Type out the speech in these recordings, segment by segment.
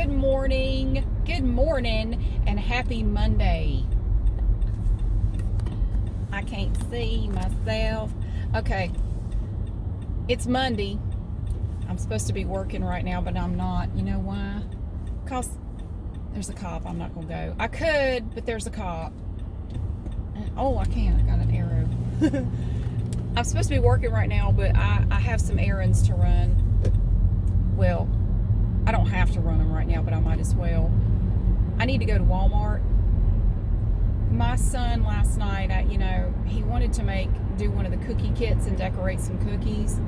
Good morning, and happy Monday. I can't see myself. Okay, it's Monday. I'm supposed to be working right now, but I'm not. You know why? Because there's a cop. I'm not going to go. I could, but there's a cop. And, oh, I can. I got an arrow. I'm supposed to be working right now, but I have some errands to run. Well, I don't have to run them right now, but I might as well. I need to go to Walmart. My son last night, he wanted to do one of the cookie kits and decorate some cookies.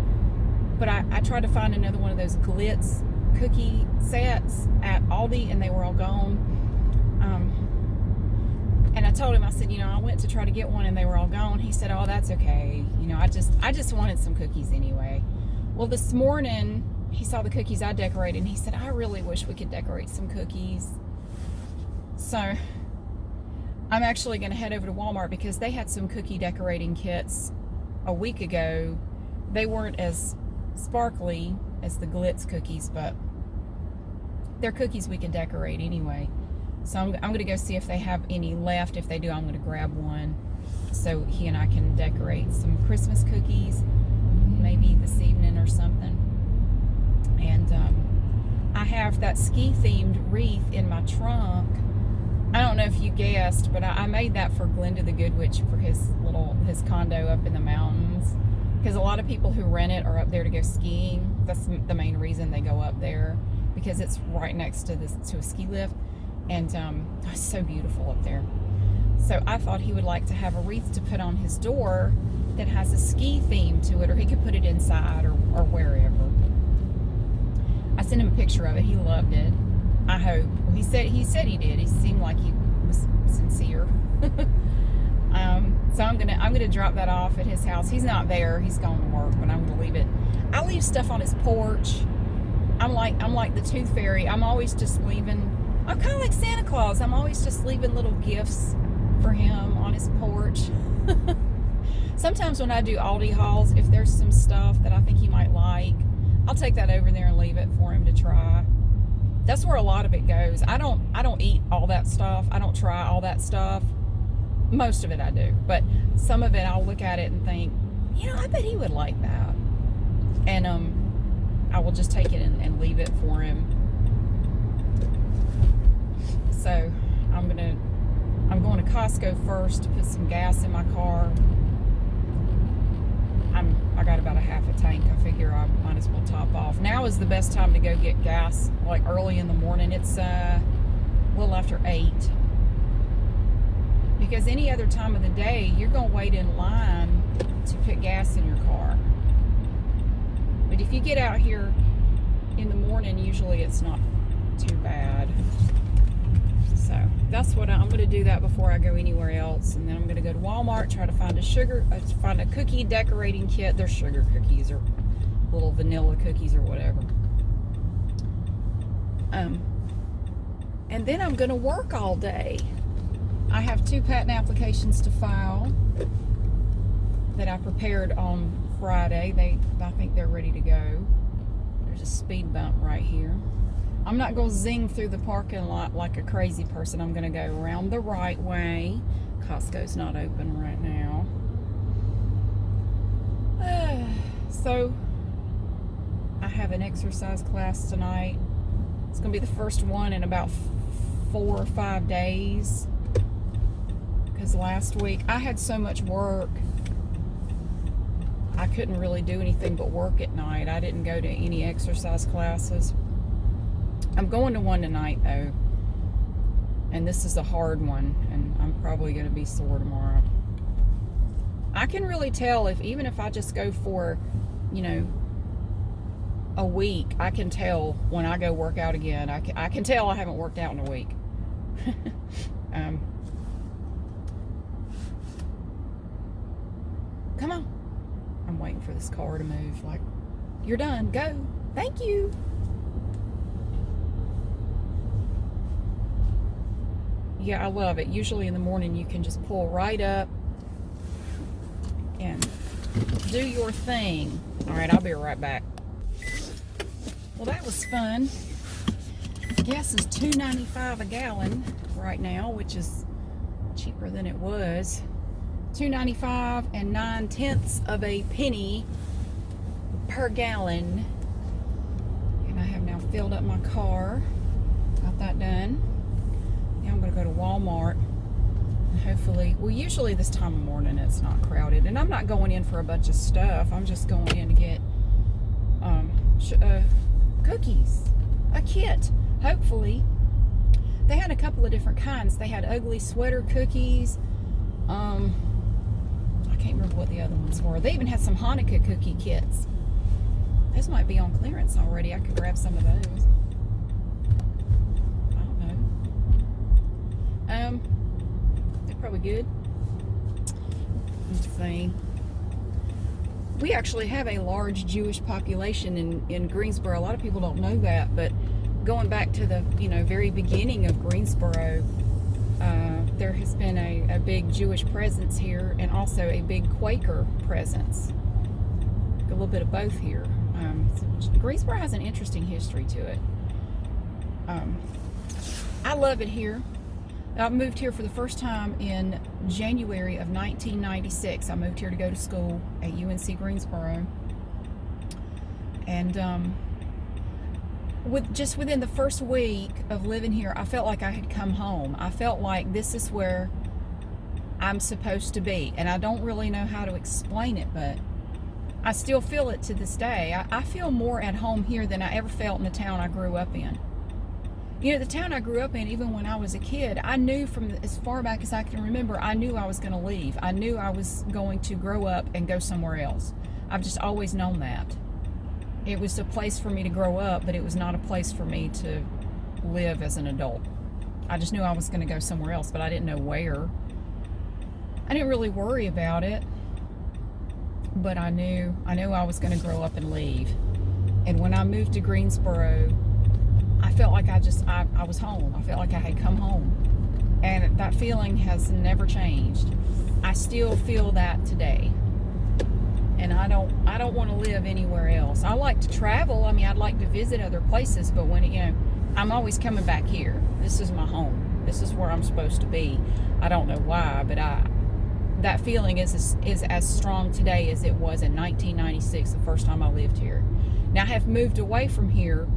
But I tried to find another one of those Glitz cookie sets at Aldi, and they were all gone. And I told him, I said, I went to try to get one and they were all gone. He said, oh, that's okay. I just wanted some cookies anyway. Well, this morning, he saw the cookies I decorated, and he said, I really wish we could decorate some cookies. So I'm actually going to head over to Walmart because they had some cookie decorating kits a week ago. They weren't as sparkly as the Glitz cookies, but they're cookies we can decorate anyway. So I'm going to go see if they have any left. If they do, I'm going to grab one so he and I can decorate some Christmas cookies maybe this evening or something. And I have that ski-themed wreath in my trunk. I don't know if you guessed, but I made that for Glenda the Good Witch for his condo up in the mountains. Because a lot of people who rent it are up there to go skiing. That's the main reason they go up there, because it's right next to a ski lift. And it's so beautiful up there. So I thought he would like to have a wreath to put on his door that has a ski theme to it, or he could put it inside or wherever. I sent him a picture of it. He loved it. I hope. He said he did. He seemed like he was sincere. So I'm gonna drop that off at his house. He's not there. He's gone to work, but I'm gonna leave it. I leave stuff on his porch. I'm like the Tooth Fairy. I'm always just leaving. I'm kind of like Santa Claus. I'm always just leaving little gifts for him on his porch. Sometimes when I do Aldi hauls, if there's some stuff that I think he might like, I'll take that over there and leave it for him to try. That's where a lot of it goes. I don't eat all that stuff. I don't try all that stuff. Most of it I do, but some of it I'll look at it and think, I bet he would like that. And I will just take it and leave it for him. So I'm going to Costco first to put some gas in my car. I got about a half a tank. I figure I might as well top off. Now is the best time to go get gas, like early in the morning. It's a little after 8. Because any other time of the day, you're going to wait in line to put gas in your car. But if you get out here in the morning, usually it's not too bad. So that's what I'm going to do that before I go anywhere else. And then I'm going to go to Walmart, try to find a cookie decorating kit. They're sugar cookies or little vanilla cookies or whatever. And then I'm going to work all day. I have 2 patent applications to file that I prepared on Friday. I think they're ready to go. There's a speed bump right here. I'm not going to zing through the parking lot like a crazy person. I'm going to go around the right way. Costco's not open right now. So, I have an exercise class tonight. It's going to be the first one in about 4 or 5 days. Because last week, I had so much work. I couldn't really do anything but work at night. I didn't go to any exercise classes. I'm going to one tonight, though. And this is a hard one. And I'm probably going to be sore tomorrow. I can really tell even if I just go for, a week, I can tell when I go work out again. I can tell I haven't worked out in a week. Come on. I'm waiting for this car to move. Like, you're done. Go. Thank you. Yeah, I love it. Usually in the morning you can just pull right up and do your thing. All right, I'll be right back. Well, that was fun. Gas is $2.95 a gallon right now, which is cheaper than it was. $2.95 and 9/10 of a penny per gallon. And I have now filled up my car. Got that done. Now I'm going to go to Walmart. And hopefully, well, usually this time of morning it's not crowded. And I'm not going in for a bunch of stuff. I'm just going in to get cookies. A kit. Hopefully. They had a couple of different kinds. They had ugly sweater cookies. I can't remember what the other ones were. They even had some Hanukkah cookie kits. Those might be on clearance already. I could grab some of those. I don't know. They're probably good. Let's see. We actually have a large Jewish population in Greensboro. A lot of people don't know that, but going back to the very beginning of Greensboro, there has been a big Jewish presence here, and also a big Quaker presence. A little bit of both here. So Greensboro has an interesting history to it. I love it here. I moved here for the first time in January of 1996. I moved here to go to school at UNC Greensboro. And within the first week of living here, I felt like I had come home. I felt like this is where I'm supposed to be. And I don't really know how to explain it, but I still feel it to this day. I feel more at home here than I ever felt in the town I grew up in. The town I grew up in, even when I was a kid, I knew from as far back as I can remember, I knew I was going to leave. I knew I was going to grow up and go somewhere else. I've just always known that. It was a place for me to grow up, but it was not a place for me to live as an adult. I just knew I was going to go somewhere else, but I didn't know where. I didn't really worry about it, but I knew I was going to grow up and leave. And when I moved to Greensboro, I felt like I was home. I felt like I had come home. And that feeling has never changed. I still feel that today. And I don't want to live anywhere else. I like to travel. I mean, I'd like to visit other places, but I'm always coming back here. This is my home. This is where I'm supposed to be. I don't know why, but that feeling is as strong today as it was in 1996, the first time I lived here. Now I have moved away from here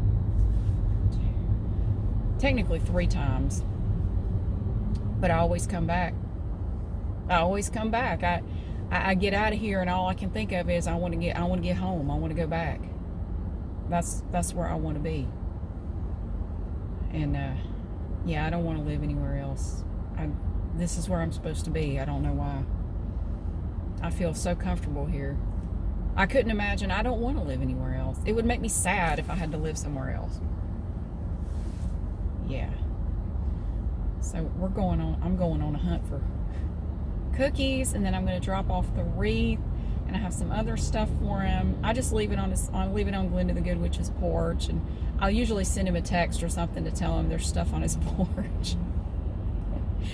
technically 3 times, but I always come back. I get out of here and all I can think of is I want to get home. I want to go back. That's where I want to be. And I don't want to live anywhere else. This is where I'm supposed to be. I don't know why. I feel so comfortable here. I couldn't imagine. I don't want to live anywhere else. It would make me sad if I had to live somewhere else. Yeah. So I'm going on a hunt for cookies, and then I'm going to drop off the wreath, and I have some other stuff for him. I just leave it on Glenda the Good Witch's porch, and I'll usually send him a text or something to tell him there's stuff on his porch.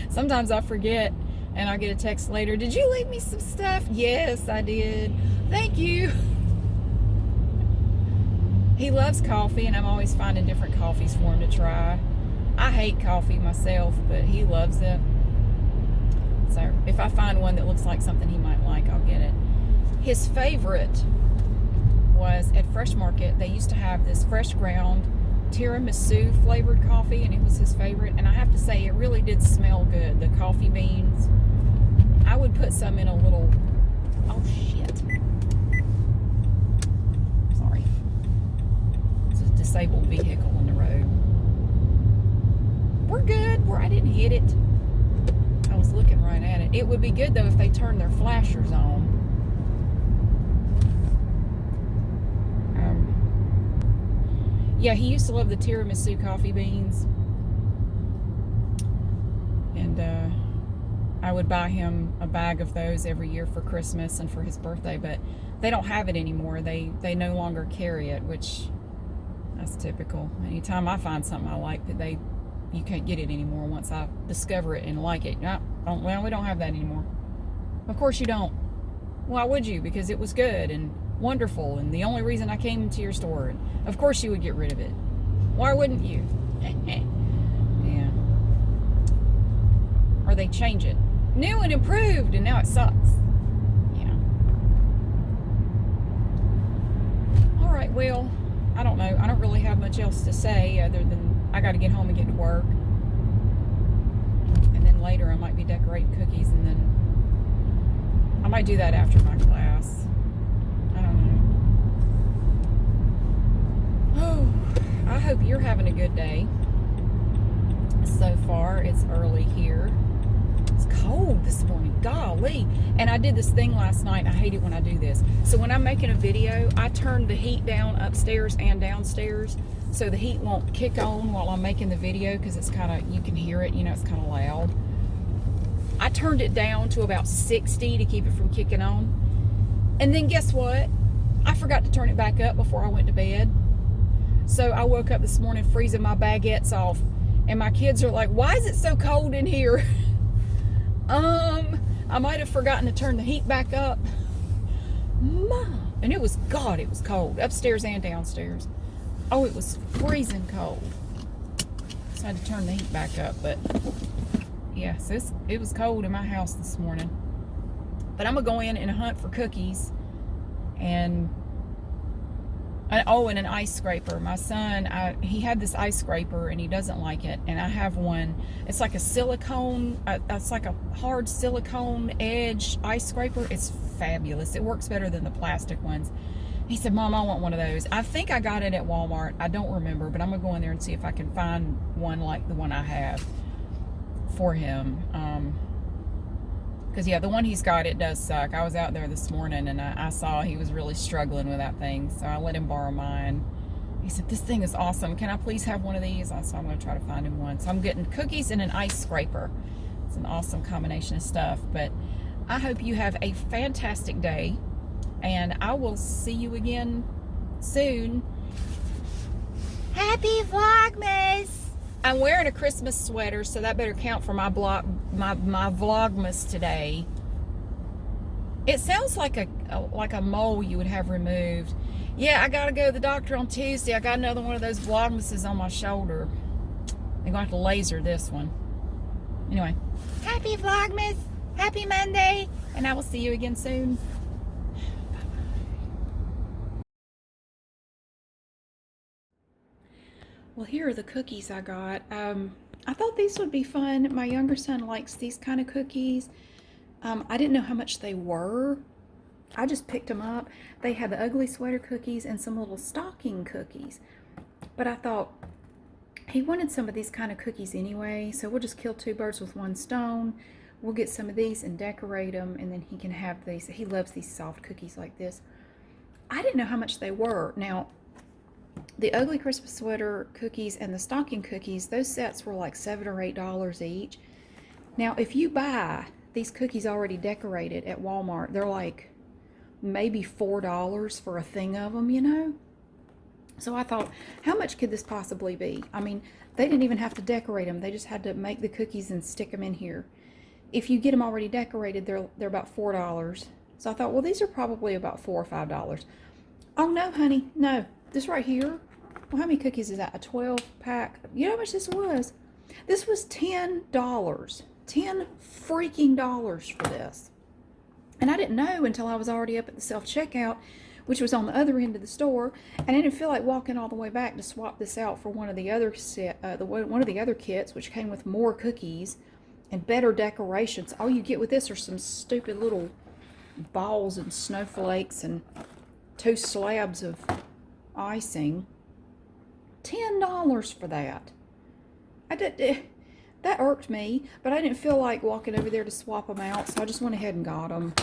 Sometimes I forget, and I'll get a text later. Did you leave me some stuff? Yes, I did. Thank you. He loves coffee, and I'm always finding different coffees for him to try. I hate coffee myself, but he loves it. So if I find one that looks like something he might like, I'll get it. His favorite was at Fresh Market. They used to have this fresh ground tiramisu flavored coffee, and it was his favorite. And I have to say, it really did smell good. The coffee beans. I would put some in a little. Oh shit! Sorry. It's a disabled vehicle on the road. We're good. I didn't hit it. I was looking right at it. It would be good though if they turned their flashers on. Yeah, he used to love the tiramisu coffee beans. And I would buy him a bag of those every year for Christmas and for his birthday, but they don't have it anymore. They no longer carry it, which that's typical. Anytime I find something I like, you can't get it anymore once I discover it and like it. Well, we don't have that anymore. Of course you don't. Why would you? Because it was good and wonderful, and the only reason I came to your store. Of course you would get rid of it. Why wouldn't you? Yeah. Or they change it. New and improved, and now it sucks. Yeah. All right, well, I don't know. I don't really have much else to say other than I got to get home and get to work. And then later I might be decorating cookies, and then I might do that after my class. I don't know. Oh, I hope you're having a good day. So far, it's early here. It's cold this morning, golly. And I did this thing last night. I hate it when I do this. So when I'm making a video, I turn the heat down upstairs and downstairs so the heat won't kick on while I'm making the video, because it's kind of, you can hear it, you know, it's kind of loud. I turned it down to about 60 to keep it from kicking on. And then guess what? I forgot to turn it back up before I went to bed. So I woke up this morning freezing my baguettes off. And my kids are like, why is it so cold in here? I might have forgotten to turn the heat back up. Mom. And it was, God, it was cold. Upstairs and downstairs. Oh, it was freezing cold. So I had to turn the heat back up. But, yeah, so it was cold in my house this morning. But I'm going to go in and hunt for cookies. And an ice scraper. My son, he had this ice scraper and he doesn't like it, and I have one. It's like a silicone, it's like a hard silicone edge ice scraper. It's fabulous. It works better than the plastic ones. He said, Mom, I want one of those. I think I got it at Walmart. I don't remember, but I'm gonna go in there and see if I can find one like the one I have for him. Because, yeah, the one he's got, it does suck. I was out there this morning, and I saw he was really struggling with that thing, so I let him borrow mine. He said, this thing is awesome. Can I please have one of these? So I'm going to try to find him one. So I'm getting cookies and an ice scraper. It's an awesome combination of stuff. But I hope you have a fantastic day, and I will see you again soon. Happy Vlogmas! I'm wearing a Christmas sweater, so that better count for my Vlogmas today. It sounds like a mole you would have removed. Yeah, I gotta go to the doctor on Tuesday. I got another one of those Vlogmases on my shoulder. They're gonna have to laser this one. Anyway, happy Vlogmas, happy Monday, and I will see you again soon. Well, here are the cookies I got. I thought these would be fun. My younger son likes these kind of cookies. I didn't know how much they were. I just picked them up. They had the ugly sweater cookies and some little stocking cookies. But I thought he wanted some of these kind of cookies anyway, so we'll just kill two birds with one stone. We'll get some of these and decorate them, and then he can have these. He loves these soft cookies like this. I didn't know how much they were. Now, the ugly Christmas sweater cookies and the stocking cookies, those sets were like $7 or $8 each. Now, if you buy these cookies already decorated at Walmart, they're like maybe $4 for a thing of them, you know? So I thought, how much could this possibly be? I mean, they didn't even have to decorate them. They just had to make the cookies and stick them in here. If you get them already decorated, they're about $4. So I thought, well, these are probably about $4 or $5. Oh, no, honey, no. This right here, well, how many cookies is that? A 12 pack? You know how much this was? This was $10. $10 freaking dollars for this. And I didn't know until I was already up at the self-checkout, which was on the other end of the store, and I didn't feel like walking all the way back to swap this out for one of the other one of the other kits, which came with more cookies and better decorations. All you get with this are some stupid little balls and snowflakes and 2 slabs of icing. $10 for that. That irked me, but I didn't feel like walking over there to swap them out, so I just went ahead and got them.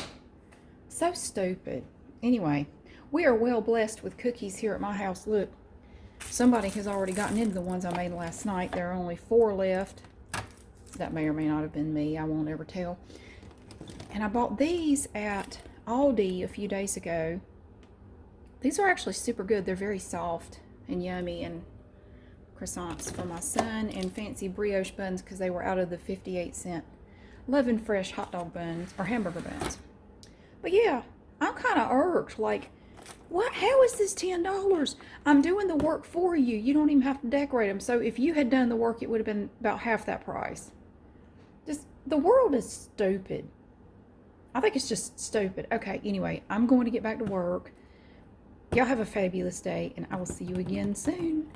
So stupid. Anyway, we are well blessed with cookies here at my house. Look, somebody has already gotten into the ones I made last night. There are only 4 left. That may or may not have been me. I won't ever tell. And I bought these at Aldi a few days ago. These are actually super good. They're very soft and yummy, and croissants for my son, and fancy brioche buns because they were out of the 58-cent Love and Fresh hot dog buns or hamburger buns. But yeah, I'm kind of irked. Like, What? How is this $10? I'm doing the work for you. You don't even have to decorate them. So if you had done the work, it would have been about half that price. Just, the world is stupid. I think it's just stupid. Okay, anyway, I'm going to get back to work. Y'all have a fabulous day, and I will see you again soon.